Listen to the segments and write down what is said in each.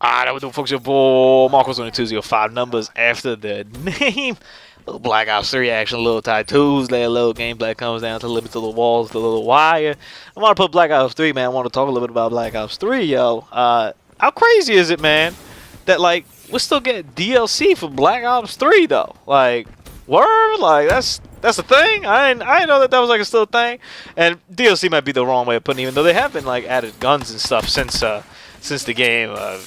That was the folks your boy Marcos on the 205 numbers after the name. Little Black Ops 3 action, a little tight Tuesday, a little gameplay comes down to limits of the walls, the little wire. I want to put Black Ops 3, man. I want to talk a little bit about Black Ops 3, yo. How crazy is it, man, that like we're still getting DLC for Black Ops 3 though? Like, word, like that's a thing. I didn't know that was like still a thing. And DLC might be the wrong way of putting it, even though they have been like added guns and stuff since the game. I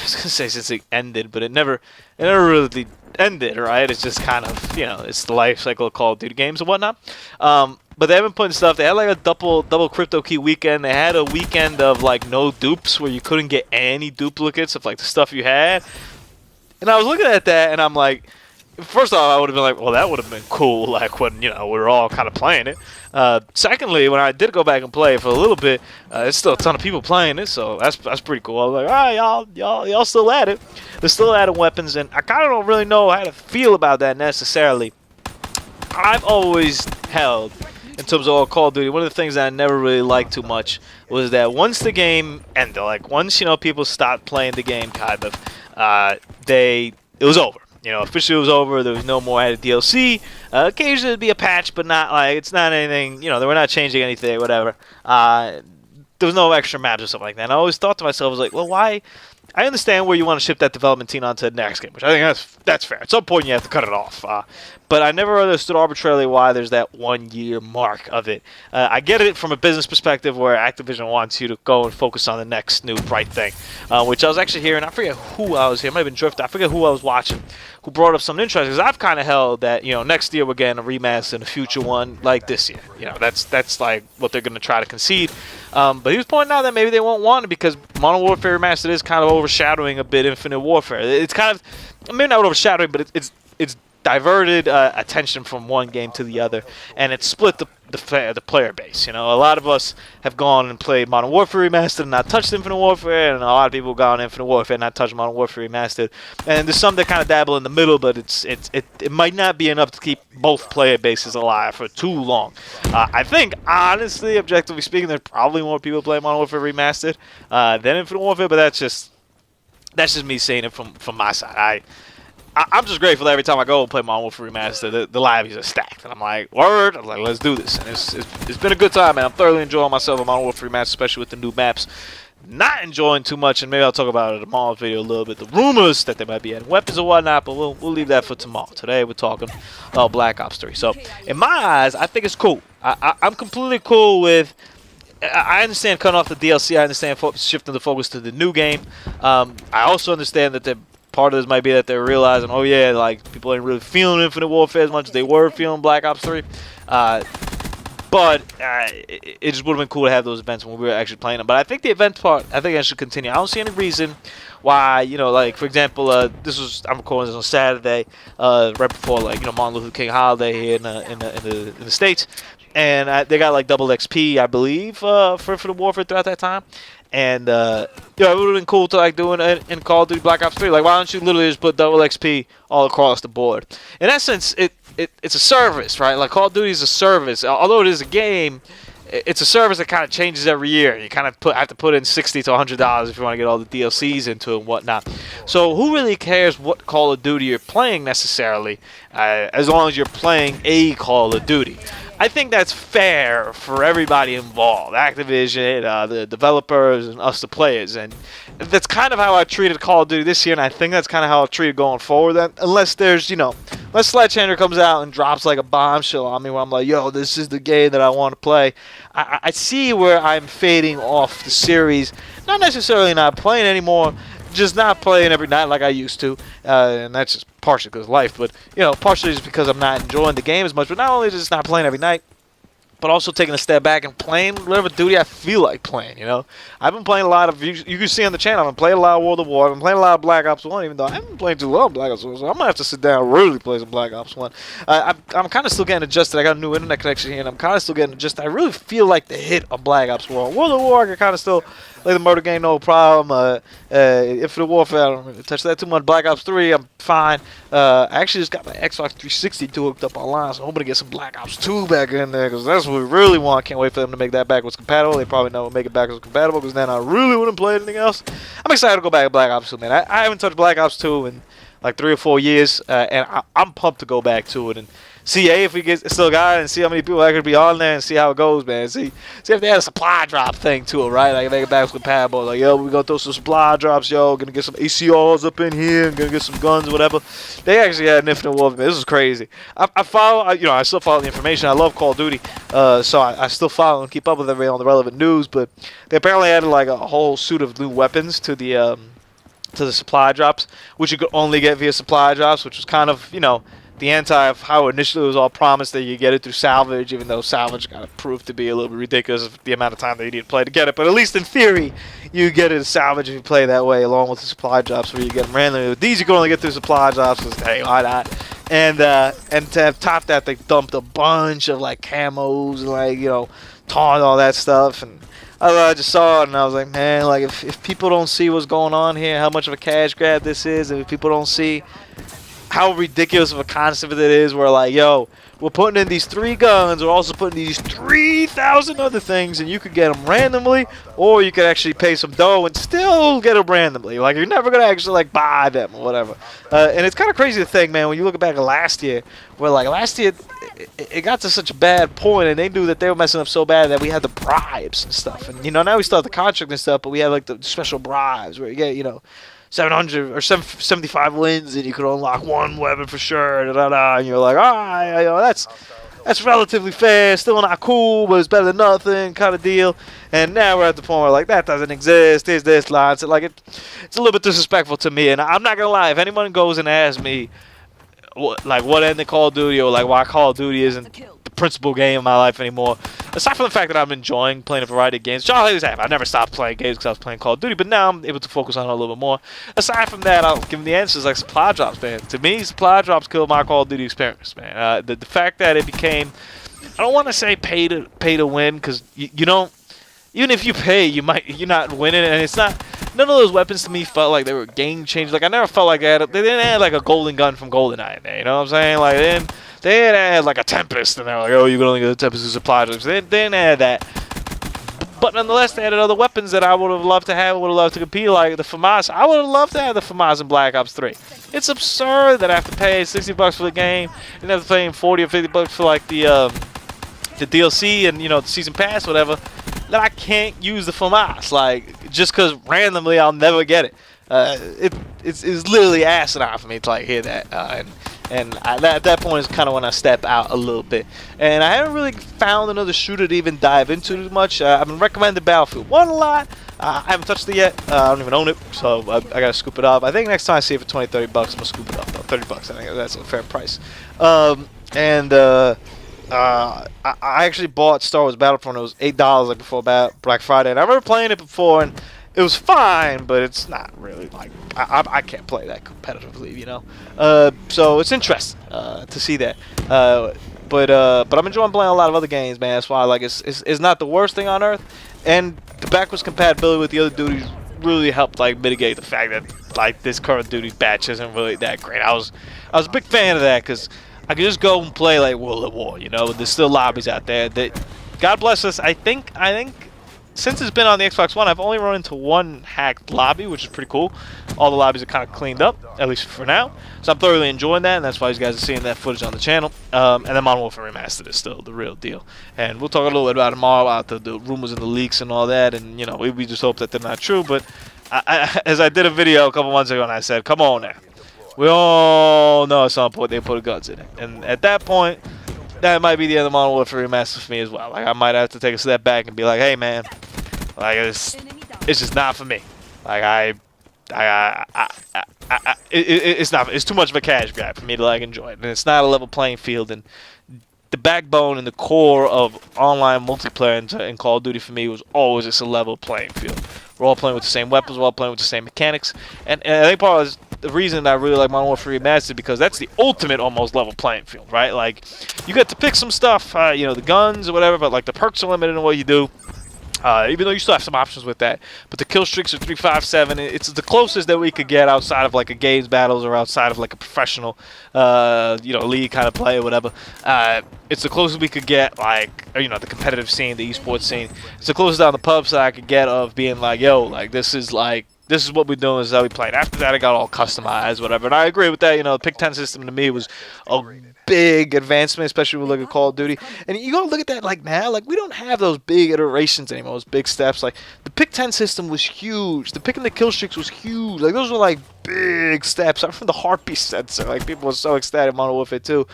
was gonna say since it ended, but it never really ended, right? It's just kind of, it's the life cycle of Call of Duty games and whatnot. But they have been putting stuff. They had like a double crypto key weekend. They had a weekend of like no dupes where you couldn't get any duplicates of like the stuff you had. And I was looking at that and I'm like, first off, I would have been like, well, that would have been cool, like when we were all kind of playing it. Secondly, when I did go back and play it for a little bit, there's still a ton of people playing it, so that's pretty cool. I was like, all right, y'all still at it. They're still adding weapons, and I kind of don't really know how to feel about that necessarily. I've always held, in terms of all Call of Duty, one of the things that I never really liked too much was that once the game ended, like once people stopped playing the game, kind of, it was over. Officially it was over. There was no more added DLC. Occasionally there'd be a patch, but not like it's not anything. They were not changing anything, whatever. There was no extra maps or something like that. And I always thought to myself, I was like, well, why? I understand where you want to ship that development team onto the next game, which I think that's fair. At some point you have to cut it off. But I never understood arbitrarily why there's that 1 year mark of it. I get it from a business perspective where Activision wants you to go and focus on the next new bright thing, which I was actually hearing. I forget who I was here. It might have been Drift. I forget who I was watching, who brought up something interesting. Because I've kind of held that next year we're getting a remaster and a future one like this year. That's like what they're going to try to concede. But he was pointing out that maybe they won't want it because Modern Warfare Remastered is kind of overshadowing a bit Infinite Warfare. It's kind of, maybe not overshadowing, but it's diverted attention from one game to the other, and it split the player base. A lot of us have gone and played Modern Warfare Remastered and not touched Infinite Warfare, and a lot of people have gone Infinite Warfare and not touched Modern Warfare Remastered. And there's some that kind of dabble in the middle, but it might not be enough to keep both player bases alive for too long. I think, honestly, objectively speaking, there's probably more people playing Modern Warfare Remastered than Infinite Warfare, but that's just me saying it from my side. I'm just grateful that every time I go and play Modern Warfare Remastered, the lobbies are stacked. And I'm like, word. I'm like, let's do this. And it's been a good time, man. I'm thoroughly enjoying myself in Modern Warfare Remastered, especially with the new maps. Not enjoying too much, and maybe I'll talk about it in tomorrow's video a little bit. The rumors that they might be adding weapons or whatnot, but we'll leave that for tomorrow. Today we're talking about Black Ops 3. So, in my eyes, I think it's cool. I'm completely cool with... I understand cutting off the DLC. I understand shifting the focus to the new game. I also understand that part of this might be that they're realizing, oh yeah, like people ain't really feeling Infinite Warfare as much as they were feeling Black Ops 3. But it just would have been cool to have those events when we were actually playing them. But I think the event part, I think I should continue. I don't see any reason why, like for example, I'm recording this on Saturday, right before Martin Luther King holiday here in the States, and they got like double XP, I believe, for Infinite Warfare throughout that time. And it would have been cool to like doing it in Call of Duty Black Ops 3. Like, why don't you literally just put double XP all across the board? In essence, it's a service, right? Like Call of Duty is a service. Although it is a game, it's a service that kind of changes every year. You kind of have to put in $60 to $100 if you want to get all the DLCs into it and whatnot. So who really cares what Call of Duty you're playing necessarily, as long as you're playing a Call of Duty? I think that's fair for everybody involved, Activision, the developers, and us, the players. And that's kind of how I treated Call of Duty this year, and I think that's kind of how I'll treat it going forward. Unless there's, unless Sledgehammer comes out and drops like a bombshell on me where I'm like, yo, this is the game that I want to play. I see where I'm fading off the series. Not necessarily not playing anymore, just not playing every night like I used to. And that's just partially because of life, but partially just because I'm not enjoying the game as much. But not only just not playing every night, but also taking a step back and playing whatever duty I feel like playing. I've been playing a lot of, you can see on the channel, I've been playing a lot of World of War, I've been playing a lot of Black Ops 1, even though I haven't been playing too long Black Ops 1, so I'm gonna have to sit down and really play some Black Ops 1. I'm kind of still getting adjusted. I got a new internet connection here, and I'm kind of still getting adjusted. I really feel like the hit of Black Ops 1. World of War, I can kind of still play the murder game, no problem. Infinite Warfare, I don't really touch that too much. Black Ops 3, I'm fine. I actually just got my Xbox 360 hooked up online, so I'm hoping to get some Black Ops 2 back in there, because that's what we really want. Can't wait for them to make that backwards compatible. They probably know we'll make it backwards compatible because then I really wouldn't play anything else. I'm excited to go back to Black Ops 2, man. I haven't touched Black Ops 2 in like 3 or 4 years, and I'm pumped to go back to it and see if we still got it, and see how many people actually be on there, and see how it goes, man. See if they had a supply drop thing to it, right? Like make it backwards compatible. Like, yo, we gonna throw some supply drops, yo. Gonna get some ACRs up in here, and gonna get some guns, whatever. They actually had an Infinite Warfare. This is crazy. I follow, I still follow the information. I love Call of Duty, so I still follow and keep up with everything on the relevant news. But they apparently added like a whole suit of new weapons to the supply drops, which you could only get via supply drops, which was kind of, the anti of how initially it was all promised that you get it through salvage, even though salvage got proved to be a little bit ridiculous of the amount of time that you need to play to get it. But at least in theory, you get it as salvage if you play that way, along with the supply drops where you get them randomly. With these, you can only get through supply drops, because hey, why not? And to have topped that, they dumped a bunch of like camos and like taunt, all that stuff. And I just saw it and I was like, man, like if people don't see what's going on here, how much of a cash grab this is, and if people don't see how ridiculous of a concept it is, where like, yo, we're putting in these 3 guns, we're also putting these 3,000 other things, and you could get them randomly, or you could actually pay some dough and still get them randomly. Like, you're never gonna actually like buy them or whatever. And it's kind of crazy to think, man, when you look back at last year, where like last year it got to such a bad point, and they knew that they were messing up so bad that we had the bribes and stuff. And now we still have the contract and stuff, but we have like the special bribes where you get 700 or 75 wins, and you could unlock 1 weapon for sure. And you're like, that's relatively fair. Still not cool, but it's better than nothing, kind of deal. And now we're at the point where like that doesn't exist. There's this line. So like it's a little bit disrespectful to me. And I'm not gonna lie. If anyone goes and asks me what ended Call of Duty, or like why Call of Duty isn't the principal game of my life anymore, aside from the fact that I'm enjoying playing a variety of games, which I always have. I never stopped playing games because I was playing Call of Duty, but now I'm able to focus on it a little bit more. Aside from that, I'll give them the answers like supply drops, man. To me, supply drops killed my Call of Duty experience, man. The fact that it became, I don't want to say pay to win, because you don't. Even if you pay, you're not winning, and it's not. None of those weapons to me felt like they were game changers. Like I never felt like they didn't add like a golden gun from GoldenEye in there. You know what I'm saying? Like they didn't add like a Tempest, and they're like, oh, you can only get the Tempest as supply drops. They didn't add that. But nonetheless, they added other weapons that I would have loved to have. Would have loved to compete, like the FAMAS. I would have loved to have the FAMAS in Black Ops 3. It's absurd that I have to pay $60 for the game, and have to pay $40 or $50 for like the DLC and the season pass, whatever. That I can't use the FAMAS, like just because randomly I'll never get it. It's literally asinine for me to like hear that, at that point is kind of when I step out a little bit. And I haven't really found another shooter to even dive into too much. I've been recommending Battlefield 1 a lot. I haven't touched it yet. I don't even own it, so I gotta scoop it up. I think next time I see it for $20, $30, I'm gonna scoop it up. Though. $30, I think that's a fair price. I actually bought Star Wars Battlefront. It was $8 like before Black Friday, and I remember playing it before, and it was fine, but it's not really like I can't play that competitively, So it's interesting to see that. But I'm enjoying playing a lot of other games, man. That's why like it's not the worst thing on earth, and the backwards compatibility with the other duties really helped like mitigate the fact that like this current duty batch isn't really that great. I was a big fan of that because I could just go and play like World at War, There's still lobbies out there. That, God bless us. I think since it's been on the Xbox One, I've only run into 1 hacked lobby, which is pretty cool. All the lobbies are kind of cleaned up, at least for now. So I'm thoroughly enjoying that, and that's why you guys are seeing that footage on the channel. And then Modern Warfare Remastered is still the real deal. And we'll talk a little bit about it tomorrow, about the rumors and the leaks and all that. And we just hope that they're not true. But as I did a video a couple months ago, and I said, come on now. We all know at some point they put guns in it. And at that point, that might be the end of Modern Warfare Remastered for me as well. Like I might have to take a step back and be like, hey man, like it's just not for me. Like it's too much of a cash grab for me to like enjoy it. And it's not a level playing field. And the backbone and the core of online multiplayer in Call of Duty for me was always just a level playing field. We're all playing with the same weapons, we're all playing with the same mechanics. And I think part of the reason I really like Modern Warfare Remastered because that's the ultimate almost level playing field, right? Like, you get to pick some stuff, the guns or whatever, but like the perks are limited in what you do. Even though you still have some options with that. But the kill streaks are 357. It's the closest that we could get outside of like a games battles or outside of like a professional, league kind of play or whatever. It's the closest we could get, like, or, the competitive scene, the esports scene. It's the closest on the pub side I could get of being like, yo, like, this is what we're doing, this is how we play. And after that, it got all customized, whatever. And I agree with that. The pick 10 system to me was a big advancement, especially when we look at Call of Duty. And you gotta look at that like now, like we don't have those big iterations anymore, those big steps. Like the pick 10 system was huge. The picking the kill streaks was huge. Like those were like big steps. I remember the heartbeat sensor. Like people were so excited Modern Warfare 2.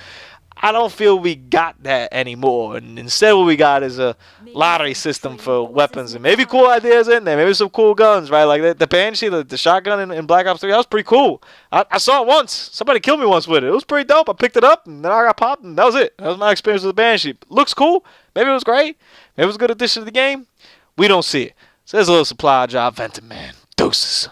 I don't feel we got that anymore, and instead what we got is a lottery system for weapons, and maybe cool ideas in there, maybe some cool guns, right? Like the Banshee, the shotgun in Black Ops 3, that was pretty cool. I saw it once. Somebody killed me once with it. It was pretty dope. I picked it up, and then I got popped, and that was it. That was my experience with the Banshee. Looks cool. Maybe it was great. Maybe it was a good addition to the game. We don't see it. So there's a little supply job venting, man. Deuces.